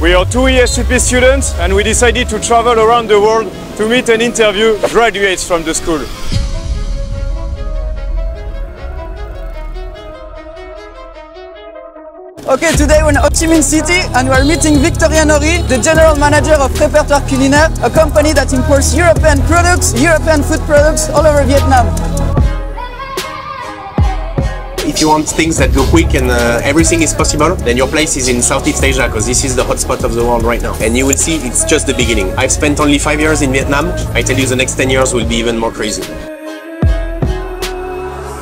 We are two ESCP students and we decided to travel around the world to meet and interview graduates from the school. Okay, today we're in Ho Chi Minh City and we're meeting Victorien Nory, the general manager of Répertoire Culinaire, a company that imports European products, European food products all over Vietnam. If you want things that go quick and everything is possible, then your place is in Southeast Asia, because this is the hotspot of the world right now. And you will see it's just the beginning. I've spent only 5 years in Vietnam. I tell you the next 10 years will be even more crazy.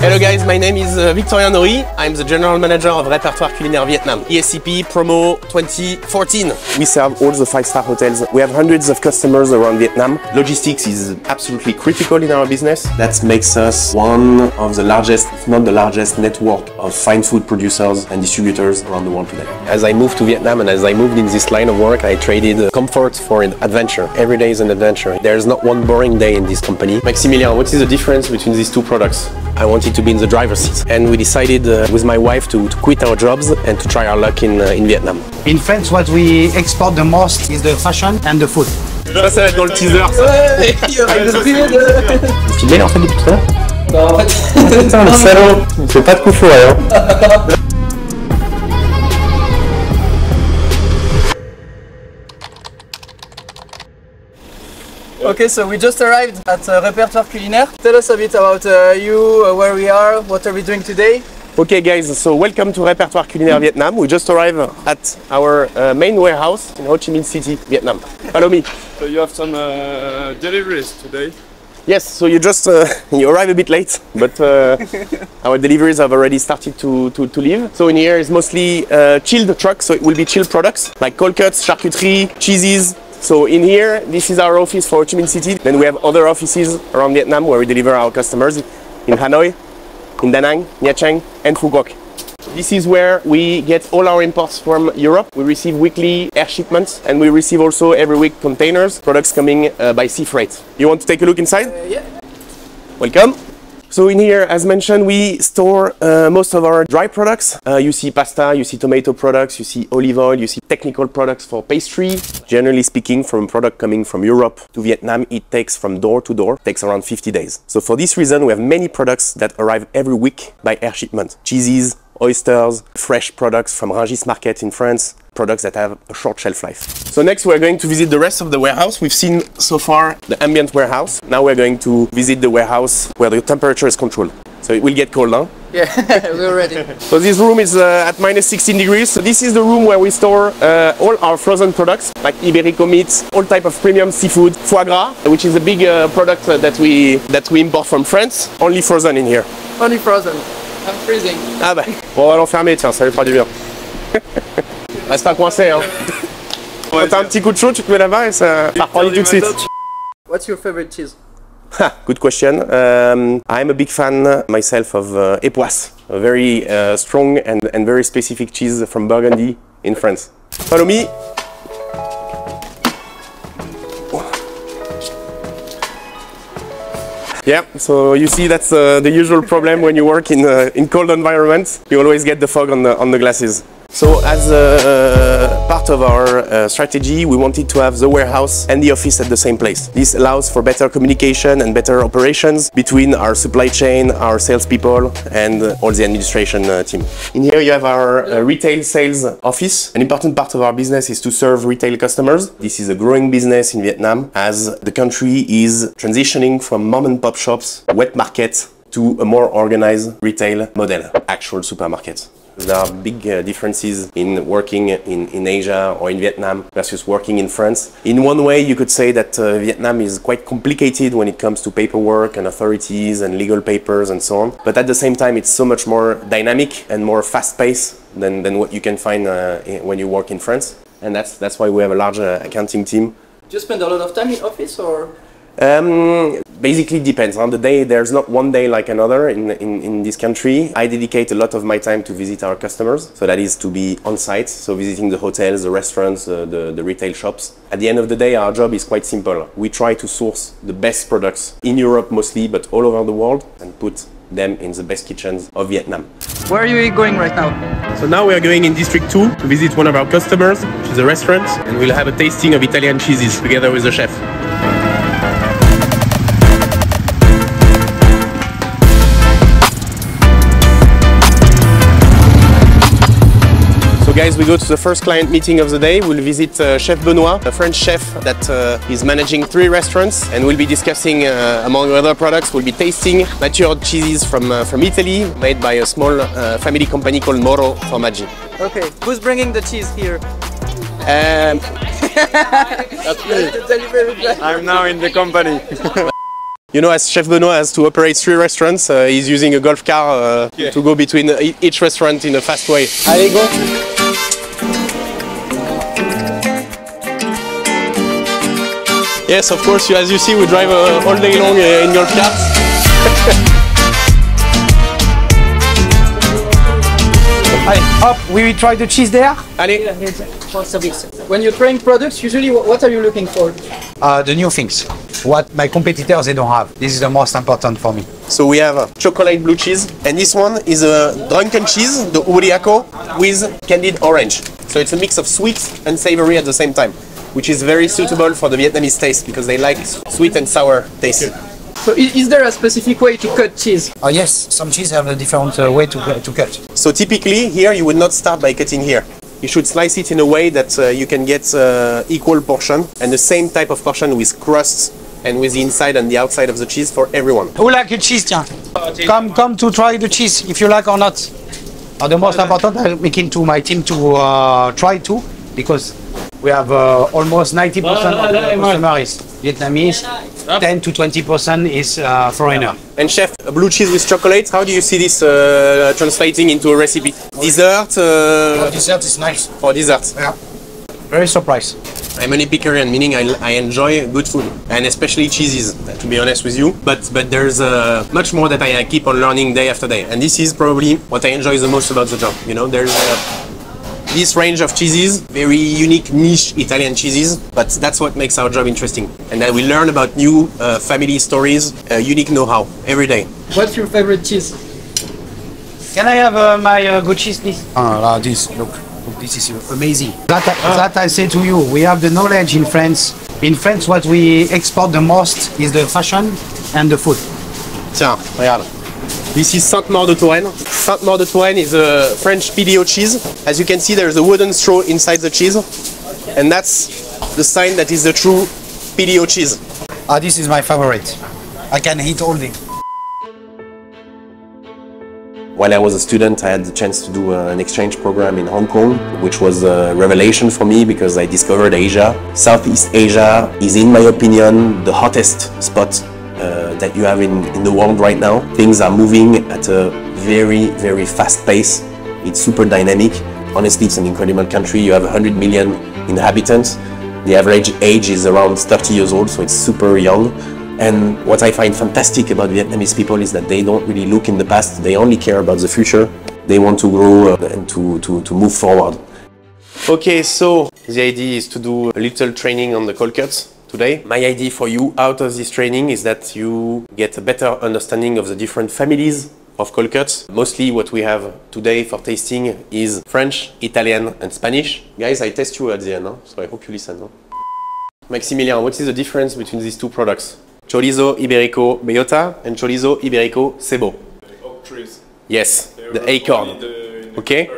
Hello guys, my name is Victorien Nory. I'm the General Manager of Répertoire Culinaire Vietnam. ESCP Promo 2014. We serve all the 5-star hotels. We have hundreds of customers around Vietnam. Logistics is absolutely critical in our business. That makes us one of the largest, if not the largest, network of fine food producers and distributors around the world today. As I moved to Vietnam and as I moved in this line of work, I traded comfort for an adventure. Every day is an adventure. There's not one boring day in this company. Maximilien, what is the difference between these two products? I wanted to be in the driver's seat, and we decided with my wife to quit our jobs and to try our luck in Vietnam. In France, what we export the most is the fashion and the food. Ça va être dans le teaser. Vous filmez en fait depuis tout à l'heure? Non, en fait. Putain, le salaud. Il fait pas de coup fourré, hein. Okay, so we just arrived at Répertoire Culinaire. Tell us a bit about you, where we are, what are we doing today? Okay guys, so welcome to Répertoire Culinaire Vietnam. We just arrived at our main warehouse in Ho Chi Minh City, Vietnam. Follow me. So you have some deliveries today? Yes, so you just you arrive a bit late, but our deliveries have already started to leave. So in here is mostly chilled trucks, so it will be chilled products like cold cuts, charcuterie, cheeses. So in here, this is our office for Ho Chi Minh City. Then we have other offices around Vietnam where we deliver our customers in Hanoi, in Da Nang, Nha Trang and Phu Quoc. This is where we get all our imports from Europe. We receive weekly air shipments and we receive also every week containers, products coming by sea freight. You want to take a look inside? Yeah. Welcome. So in here, as mentioned, we store most of our dry products. You see pasta, you see tomato products, you see olive oil, you see technical products for pastry. Generally speaking, from a product coming from Europe to Vietnam, it takes from door to door, takes around 50 days. So for this reason, we have many products that arrive every week by air shipment. Cheeses, oysters, fresh products from Rungis Market in France, products that have a short shelf life. So next we're going to visit the rest of the warehouse. We've seen so far the ambient warehouse. Now we're going to visit the warehouse where the temperature is controlled. So it will get cold, huh? Yeah, we're ready. So this room is at minus 16 degrees. So this is the room where we store all our frozen products like Iberico meats, all type of premium seafood, foie gras, which is a big product that we import from France, only frozen in here. Only frozen. I'm freezing. Ah bah, bon, on va l'enfermer, tiens, ça lui fera du bien. Reste pas coincé, hein. Quand t'as un petit coup de chaud, tu te mets là-bas et ça refroidit tout de suite. What's your favorite cheese? Good question. I'm a big fan myself of Époisse, a very strong and very specific cheese from Burgundy in France. Follow me. Yeah, so you see that's the usual problem when you work in cold environments. You always get the fog on the glasses. So as part of our strategy, we wanted to have the warehouse and the office at the same place. This allows for better communication and better operations between our supply chain, our salespeople and all the administration team. In here you have our retail sales office. An important part of our business is to serve retail customers. This is a growing business in Vietnam as the country is transitioning from mom and pop shops, wet market, to a more organized retail model, actual supermarkets. There are big differences in working in Asia or in Vietnam versus working in France. In one way, you could say that Vietnam is quite complicated when it comes to paperwork and authorities and legal papers and so on. But at the same time, it's so much more dynamic and more fast-paced than what you can find when you work in France. And that's why we have a large accounting team. Do you spend a lot of time in office or? Basically depends on the day. There's not one day like another in this country. I dedicate a lot of my time to visit our customers. So that is to be on site, so visiting the hotels, the restaurants, the retail shops. At the end of the day, our job is quite simple. We try to source the best products in Europe mostly, but all over the world, and put them in the best kitchens of Vietnam. Where are you going right now? So now we are going in District 2 to visit one of our customers, which is a restaurant, and we'll have a tasting of Italian cheeses together with the chef. So guys, we go to the first client meeting of the day. We'll visit Chef Benoit, a French chef that is managing 3 restaurants, and we'll be discussing, among other products, we'll be tasting matured cheeses from Italy, made by a small family company called Moro Formaggi. Okay, who's bringing the cheese here? That's me. I'm now in the company. You know, as Chef Benoit has to operate 3 restaurants, he's using a golf car to go between each restaurant in a fast way. Allez, go! Yes, of course, as you see, we drive all day long in golf cars. Allez, hop, we will try the cheese there. Allez. When you're trying products, usually what are you looking for? The new things. What my competitors, they don't have. This is the most important for me. So we have chocolate blue cheese, and this one is a drunken cheese, the Uriaco, with candied orange. So it's a mix of sweet and savory at the same time, which is very suitable for the Vietnamese taste because they like sweet and sour taste. So is there a specific way to cut cheese? Yes, some cheese have a different way to cut. So typically here you would not start by cutting here. You should slice it in a way that you can get equal portion and the same type of portion with crusts and with the inside and the outside of the cheese for everyone. Who like the cheese, tiens? Come to try the cheese, if you like or not. The most important, I'm making to my team to try too, because we have almost 90% of the customer is Vietnamese, 10 to 20% is foreigner. And chef, blue cheese with chocolate, how do you see this translating into a recipe? Dessert? Dessert is nice. For dessert? Yeah. Very surprised. I'm an Epicurean, meaning I enjoy good food, and especially cheeses, to be honest with you. But there's much more that I keep on learning day after day, and this is probably what I enjoy the most about the job. You know, there's this range of cheeses, very unique niche Italian cheeses, but that's what makes our job interesting. And then we learn about new family stories, unique know-how every day. What's your favorite cheese? Can I have my good cheese, please? This, look, this is amazing. That I say to you, we have the knowledge in France. In France, what we export the most is the fashion and the food. Tiens, regarde. This is Sainte-Maure de Touraine. Sainte-Maure de Touraine is a French PDO cheese. As you can see, there's a wooden straw inside the cheese, and that's the sign that is the true PDO cheese. This is my favorite. I can eat all day. While I was a student, I had the chance to do an exchange program in Hong Kong, which was a revelation for me because I discovered Asia. Southeast Asia is, in my opinion, the hottest spot that you have in the world right now. Things are moving at a very, very fast pace. It's super dynamic. Honestly, it's an incredible country. You have 100 million inhabitants. The average age is around 30 years old, so it's super young. And what I find fantastic about Vietnamese people is that they don't really look in the past. They only care about the future. They want to grow and to move forward. Okay, so the idea is to do a little training on the cold cuts today. My idea for you out of this training is that you get a better understanding of the different families of cold cuts. Mostly what we have today for tasting is French, Italian and Spanish. Guys, I test you at the end, so I hope you listen. Maximilien, what is the difference between these two products? Chorizo Iberico Bellota and Chorizo Iberico Cebo. The oak trees. Yes, the acorn. Okay,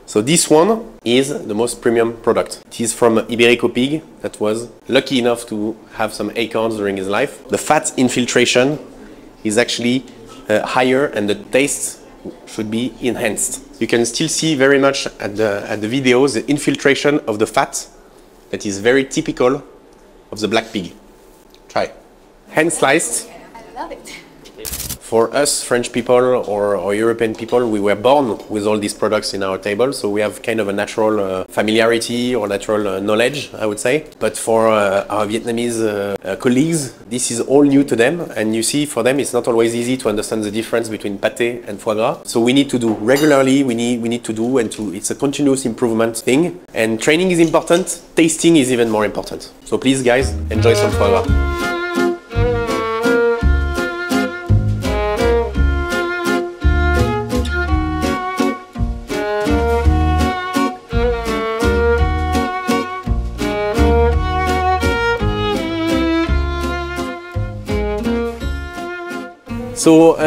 so this one is the most premium product. It is from Iberico pig that was lucky enough to have some acorns during his life. The fat infiltration is actually higher and the taste should be enhanced. You can still see very much at the videos the infiltration of the fat that is very typical of the black pig. Try. Hand sliced. I love it. For us French people or European people, we were born with all these products in our table, so we have kind of a natural familiarity or natural knowledge, I would say. But for our Vietnamese colleagues, this is all new to them, and you see, for them it's not always easy to understand the difference between pâté and foie gras. So we need to do regularly, we need to do, and it's a continuous improvement thing. And training is important, tasting is even more important. So please guys, enjoy some foie gras. So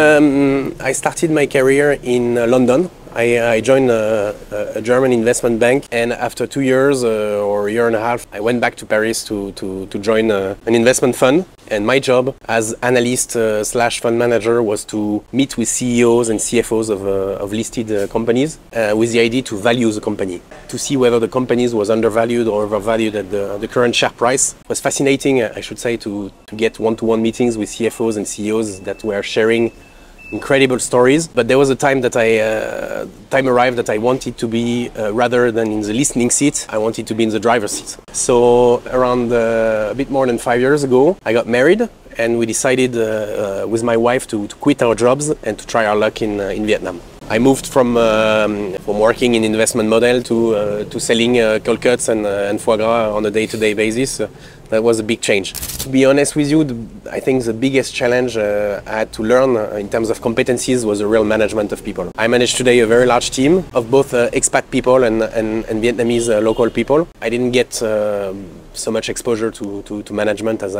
I started my career in London. I joined a German investment bank, and after 2 years or a year and a half, I went back to Paris to join an investment fund. And my job as analyst slash fund manager was to meet with CEOs and CFOs of listed companies with the idea to value the company, to see whether the companies was undervalued or overvalued at the current share price. It was fascinating, I should say, to get one-to-one meetings with CFOs and CEOs that were sharing incredible stories. But there was a time that time arrived that I wanted to be rather than in the listening seat, I wanted to be in the driver's seat. So around a bit more than 5 years ago, I got married, and we decided with my wife to quit our jobs and to try our luck in Vietnam. I moved from working in investment model to selling cold cuts and foie gras on a day-to-day basis. That was a big change. To be honest with you, I think the biggest challenge I had to learn in terms of competencies was the real management of people. I manage today a very large team of both expat people and Vietnamese local people. I didn't get so much exposure to management as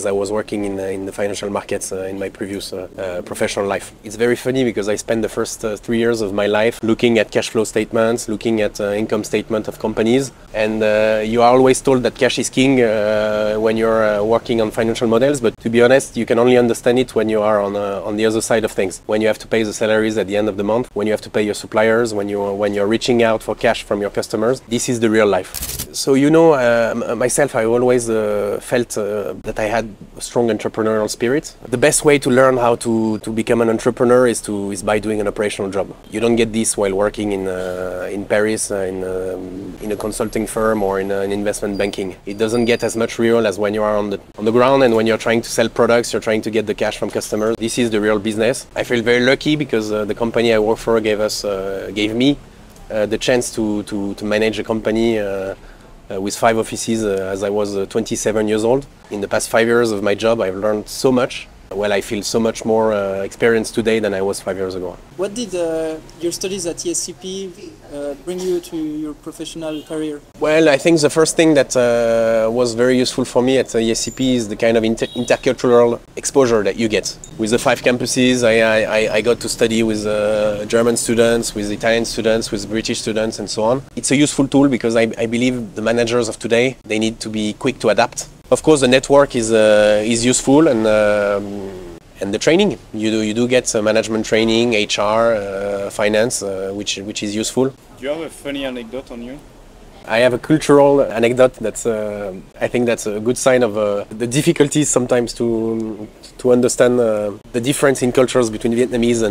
I was working in the financial markets in my previous professional life. It's very funny because I spent the first 3 years of my life looking at cash flow statements, looking at income statement of companies, and you are always told that cash is king when you're working on financial models, but to be honest, you can only understand it when you are on the other side of things. When you have to pay the salaries at the end of the month, when you have to pay your suppliers, when you're reaching out for cash from your customers, this is the real life. So you know, myself, I always felt that I had a strong entrepreneurial spirit. The best way to learn how to become an entrepreneur is by doing an operational job. You don't get this while working in Paris, in a consulting firm or in investment banking. It doesn't get as much real as when you are on the ground and when you're trying to sell products, you're trying to get the cash from customers. This is the real business. I feel very lucky because the company I work for gave me the chance to manage a company with 5 offices as I was 27 years old. In the past 5 years of my job, I've learned so much. Well, I feel so much more experienced today than I was 5 years ago. What did your studies at ESCP bring you to your professional career? Well, I think the first thing that was very useful for me at ESCP is the kind of intercultural exposure that you get. With the 5 campuses, I got to study with German students, with Italian students, with British students and so on. It's a useful tool because I believe the managers of today, they need to be quick to adapt. Of course, the network is useful, and the training. You do get management training, HR, finance, which is useful. Do you have a funny anecdote on you? I have a cultural anecdote that's I think that's a good sign of the difficulties sometimes to understand the difference in cultures between Vietnamese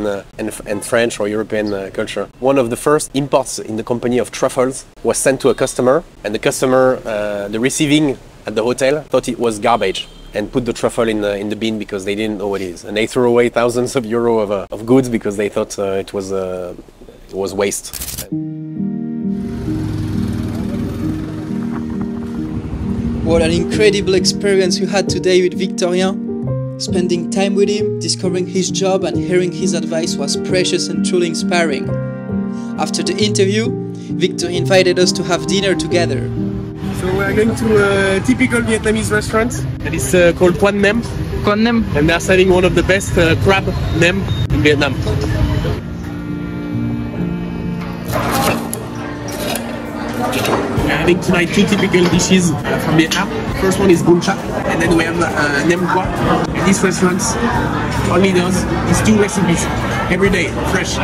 and French or European culture. One of the first imports in the company of truffles was sent to a customer, and the customer, the receiving at the hotel, thought it was garbage and put the truffle in the bin because they didn't know what it is, and they threw away thousands of euros of goods because they thought it was waste. What an incredible experience you had today with Victorien. Spending time with him, discovering his job and hearing his advice was precious and truly inspiring. After the interview, Victorien invited us to have dinner together. So we are going to a typical Vietnamese restaurant that is called Quan Nem. Quan Nem. And they are selling one of the best crab nem in Vietnam. We are having tonight 2 typical dishes from Vietnam. First one is bún chả, and then we have nem qua. And this restaurant only does these 2 recipes every day, fresh.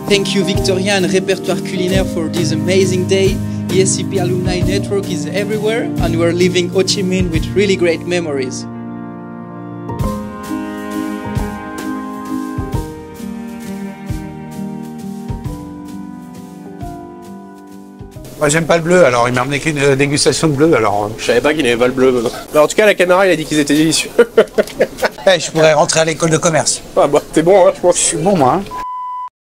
Thank you Victorien and Répertoire Culinaire for this amazing day. ESCP Alumni Network is everywhere and we're leaving Ho Chi Minh with really great memories. Moi j'aime pas le bleu, alors il m'a emmené qu'une dégustation de bleu, alors... Je savais pas qu'il n'avait pas le bleu. Mais en tout cas, la Canara, il a dit qu'ils étaient délicieux. Je pourrais rentrer à l'école de commerce. Ah bah, t'es bon, hein, je pense. Je suis bon, moi. Hein.